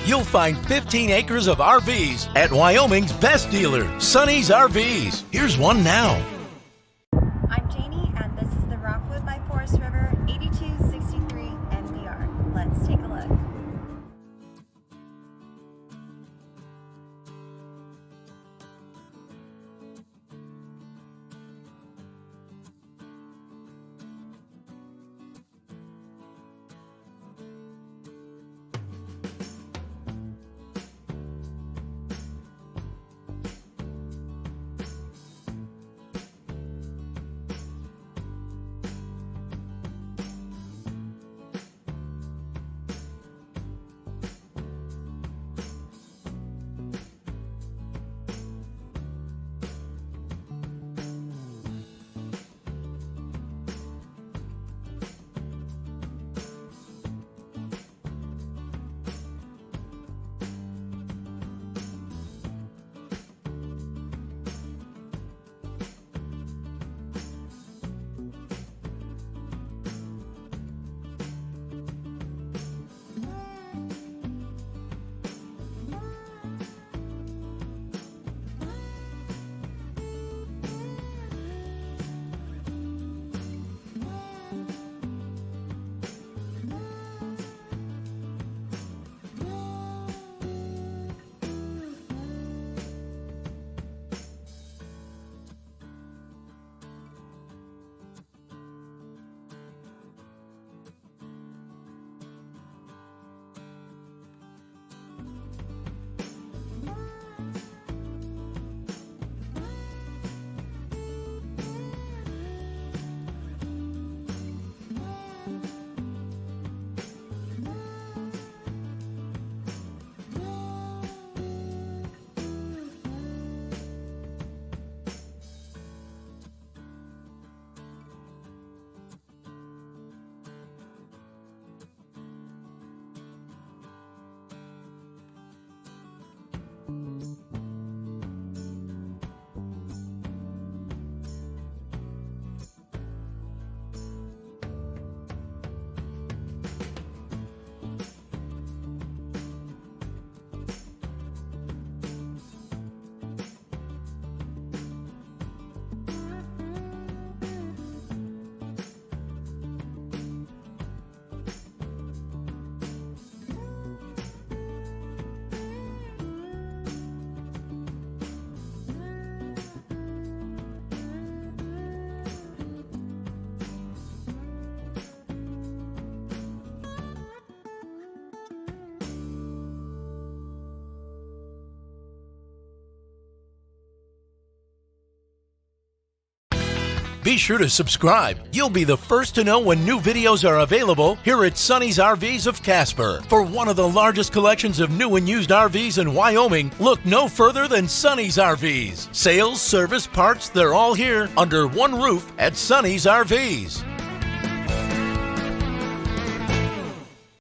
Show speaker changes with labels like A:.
A: You'll find 15 acres of RVs at Wyoming's best dealer, Sonny's RVs. Here's one now.
B: I'm Janie, and this is the Rockwood by Forest River 8263 MBR. Let's take a look.
A: Be sure to subscribe. You'll be the first to know when new videos are available here at Sonny's RVs of Casper. For one of the largest collections of new and used RVs in Wyoming, look no further than Sonny's RVs. Sales, service, parts, they're all here under one roof at Sonny's RVs.